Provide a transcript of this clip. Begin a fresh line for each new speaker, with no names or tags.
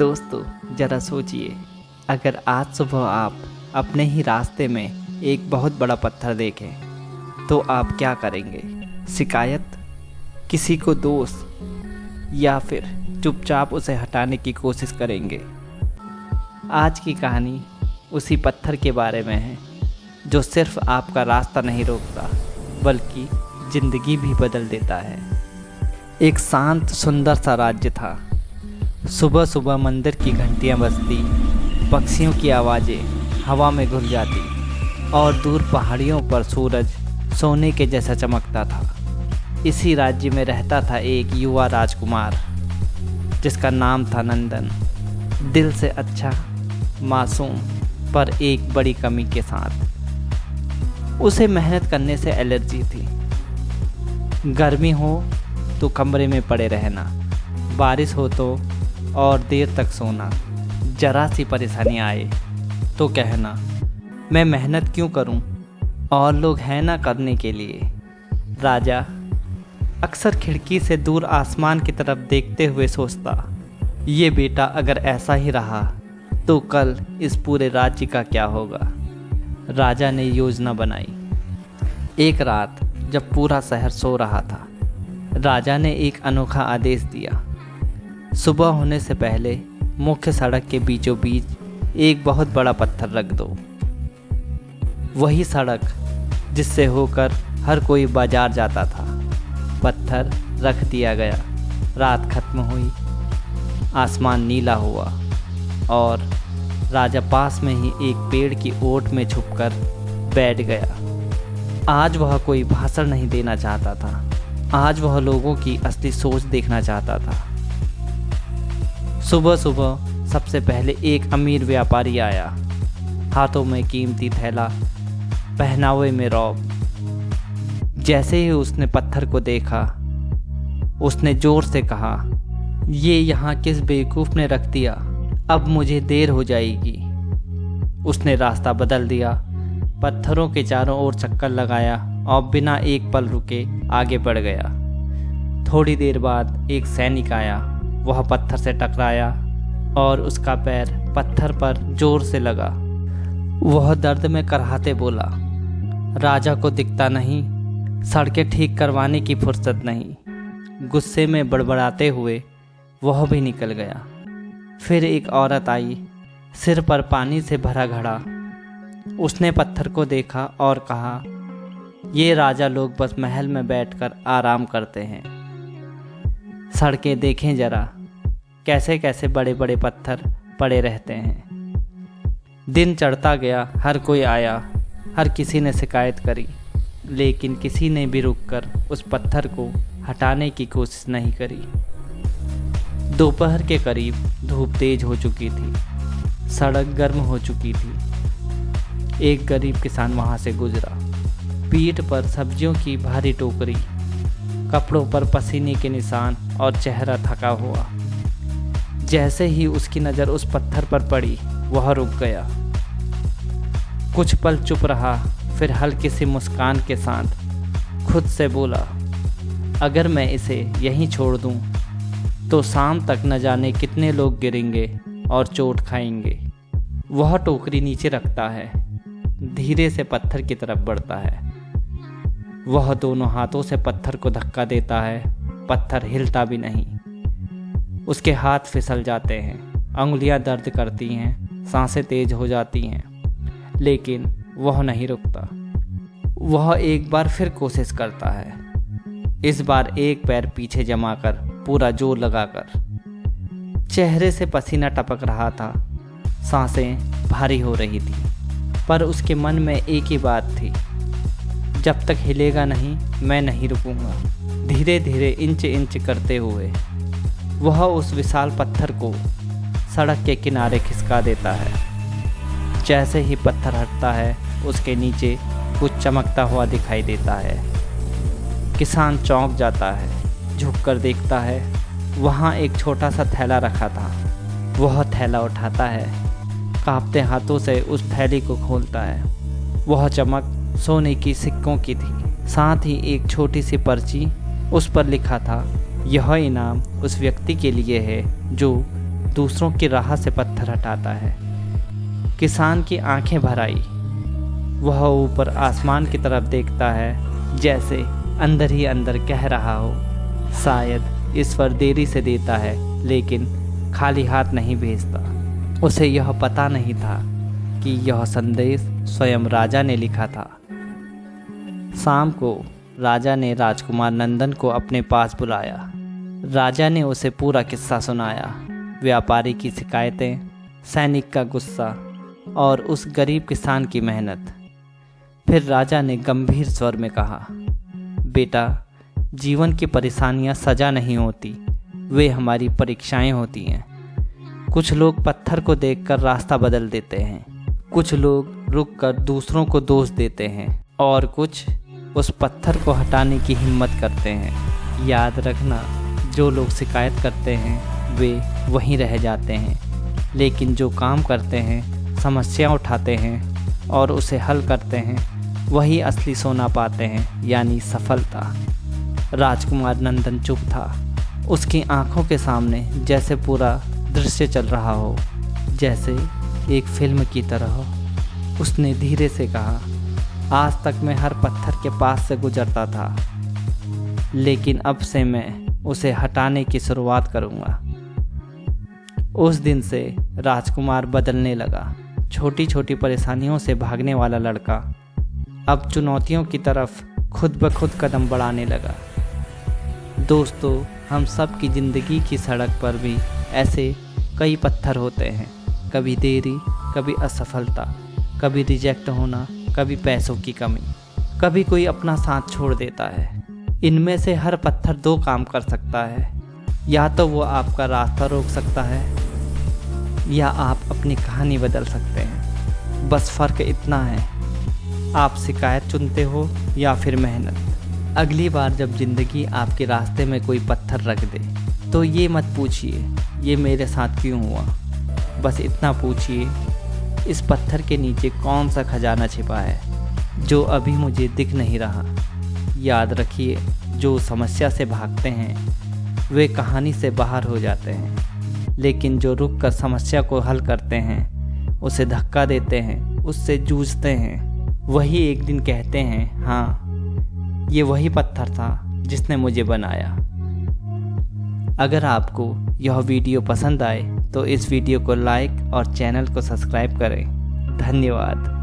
दोस्तों, ज़रा सोचिए, अगर आज सुबह आप अपने ही रास्ते में एक बहुत बड़ा पत्थर देखें तो आप क्या करेंगे? शिकायत, किसी को दोष, या फिर चुपचाप उसे हटाने की कोशिश करेंगे? आज की कहानी उसी पत्थर के बारे में है जो सिर्फ आपका रास्ता नहीं रोकता बल्कि ज़िंदगी भी बदल देता है। एक शांत सुंदर सा राज्य था। सुबह सुबह मंदिर की घंटियां बजती, पक्षियों की आवाज़ें हवा में घुल जाती और दूर पहाड़ियों पर सूरज सोने के जैसा चमकता था। इसी राज्य में रहता था एक युवा राजकुमार जिसका नाम था नंदन। दिल से अच्छा, मासूम, पर एक बड़ी कमी के साथ। उसे मेहनत करने से एलर्जी थी। गर्मी हो तो कमरे में पड़े रहना, बारिश हो तो और देर तक सोना, जरा सी परेशानी आए तो कहना मैं मेहनत क्यों करूं, और लोग हैं ना करने के लिए। राजा अक्सर खिड़की से दूर आसमान की तरफ देखते हुए सोचता, ये बेटा अगर ऐसा ही रहा तो कल इस पूरे राज्य का क्या होगा। राजा ने योजना बनाई। एक रात जब पूरा शहर सो रहा था, राजा ने एक अनोखा आदेश दिया। सुबह होने से पहले मुख्य सड़क के बीचों बीच एक बहुत बड़ा पत्थर रख दो। वही सड़क जिससे होकर हर कोई बाजार जाता था। पत्थर रख दिया गया। रात खत्म हुई, आसमान नीला हुआ और राजा पास में ही एक पेड़ की ओट में छुपकर बैठ गया। आज वह कोई भाषण नहीं देना चाहता था। आज वह लोगों की असली सोच देखना चाहता था। सुबह सुबह सबसे पहले एक अमीर व्यापारी आया, हाथों में कीमती थैला, पहनावे में रौब। जैसे ही उसने पत्थर को देखा, उसने जोर से कहा, ये यहाँ किस बेवकूफ़ ने रख दिया, अब मुझे देर हो जाएगी। उसने रास्ता बदल दिया, पत्थरों के चारों ओर चक्कर लगाया और बिना एक पल रुके आगे बढ़ गया। थोड़ी देर बाद एक सैनिक आया। वह पत्थर से टकराया और उसका पैर पत्थर पर जोर से लगा। वह दर्द में कराहते बोला, राजा को दिखता नहीं, सड़कें ठीक करवाने की फुर्सत नहीं। गुस्से में बड़बड़ाते हुए वह भी निकल गया। फिर एक औरत आई, सिर पर पानी से भरा घड़ा। उसने पत्थर को देखा और कहा, ये राजा लोग बस महल में बैठकर आराम करते हैं। सड़कें देखें जरा, कैसे कैसे बड़े बड़े पत्थर पड़े रहते हैं। दिन चढ़ता गया, हर कोई आया, हर किसी ने शिकायत करी, लेकिन किसी ने भी रुककर उस पत्थर को हटाने की कोशिश नहीं करी। दोपहर के करीब धूप तेज हो चुकी थी, सड़क गर्म हो चुकी थी। एक गरीब किसान वहां से गुजरा, पीठ पर सब्जियों की भारी टोकरी, कपड़ों पर पसीने के निशान और चेहरा थका हुआ। जैसे ही उसकी नज़र उस पत्थर पर पड़ी, वह रुक गया। कुछ पल चुप रहा, फिर हल्की सी मुस्कान के साथ खुद से बोला, अगर मैं इसे यहीं छोड़ दूं, तो शाम तक न जाने कितने लोग गिरेंगे और चोट खाएंगे। वह टोकरी नीचे रखता है, धीरे से पत्थर की तरफ बढ़ता है। वह दोनों हाथों से पत्थर को धक्का देता है। पत्थर हिलता भी नहीं। उसके हाथ फिसल जाते हैं, अंगुलियां दर्द करती हैं, सांसें तेज हो जाती हैं, लेकिन वह नहीं रुकता। वह एक बार फिर कोशिश करता है, इस बार एक पैर पीछे जमाकर, पूरा जोर लगाकर। चेहरे से पसीना टपक रहा था, सांसें भारी हो रही थी, पर उसके मन में एक ही बात थी, जब तक हिलेगा नहीं मैं नहीं रुकूंगा। धीरे धीरे इंच इंच करते हुए वह उस विशाल पत्थर को सड़क के किनारे खिसका देता है। जैसे ही पत्थर हटता है, उसके नीचे कुछ चमकता हुआ दिखाई देता है। किसान चौंक जाता है, झुककर देखता है, वहाँ एक छोटा सा थैला रखा था। वह थैला उठाता है, कांपते हाथों से उस थैली को खोलता है। वह चमक सोने की सिक्कों की थी, साथ ही एक छोटी सी पर्ची। उस पर लिखा था, यह इनाम उस व्यक्ति के लिए है जो दूसरों की राह से पत्थर हटाता है। किसान की आंखें भर आई। वह ऊपर आसमान की तरफ देखता है, जैसे अंदर ही अंदर कह रहा हो, शायद ईश्वर देरी से देता है लेकिन खाली हाथ नहीं भेजता। उसे यह पता नहीं था कि यह संदेश स्वयं राजा ने लिखा था। शाम को राजा ने राजकुमार नंदन को अपने पास बुलाया। राजा ने उसे पूरा किस्सा सुनाया, व्यापारी की शिकायतें, सैनिक का गुस्सा और उस गरीब किसान की मेहनत। फिर राजा ने गंभीर स्वर में कहा, बेटा, जीवन की परेशानियां सजा नहीं होती, वे हमारी परीक्षाएं होती हैं। कुछ लोग पत्थर को देखकर रास्ता बदल देते हैं, कुछ लोग रुककर दूसरों को दोष देते हैं और कुछ उस पत्थर को हटाने की हिम्मत करते हैं। याद रखना, जो लोग शिकायत करते हैं वे वहीं रह जाते हैं, लेकिन जो काम करते हैं, समस्या उठाते हैं और उसे हल करते हैं, वही असली सोना पाते हैं, यानी सफलता। राजकुमार नंदन चुप था। उसकी आंखों के सामने जैसे पूरा दृश्य चल रहा हो, जैसे एक फिल्म की तरह। उसने धीरे से कहा, आज तक मैं हर पत्थर के पास से गुजरता था, लेकिन अब से मैं उसे हटाने की शुरुआत करूंगा। उस दिन से राजकुमार बदलने लगा। छोटी छोटी परेशानियों से भागने वाला लड़का अब चुनौतियों की तरफ खुद ब खुद कदम बढ़ाने लगा। दोस्तों, हम सब की ज़िंदगी की सड़क पर भी ऐसे कई पत्थर होते हैं। कभी देरी, कभी असफलता, कभी रिजेक्ट होना, कभी पैसों की कमी, कभी कोई अपना साथ छोड़ देता है। इनमें से हर पत्थर दो काम कर सकता है। या तो वो आपका रास्ता रोक सकता है, या आप अपनी कहानी बदल सकते हैं। बस फ़र्क इतना है, आप शिकायत चुनते हो या फिर मेहनत। अगली बार जब ज़िंदगी आपके रास्ते में कोई पत्थर रख दे, तो ये मत पूछिए ये मेरे साथ क्यों हुआ। बस इतना पूछिए, इस पत्थर के नीचे कौन सा खजाना छिपा है जो अभी मुझे दिख नहीं रहा। याद रखिए, जो समस्या से भागते हैं वे कहानी से बाहर हो जाते हैं, लेकिन जो रुक कर समस्या को हल करते हैं, उसे धक्का देते हैं, उससे जूझते हैं, वही एक दिन कहते हैं, हाँ, ये वही पत्थर था जिसने मुझे बनाया। अगर आपको यह वीडियो पसंद आए तो इस वीडियो को लाइक और चैनल को सब्सक्राइब करें। धन्यवाद।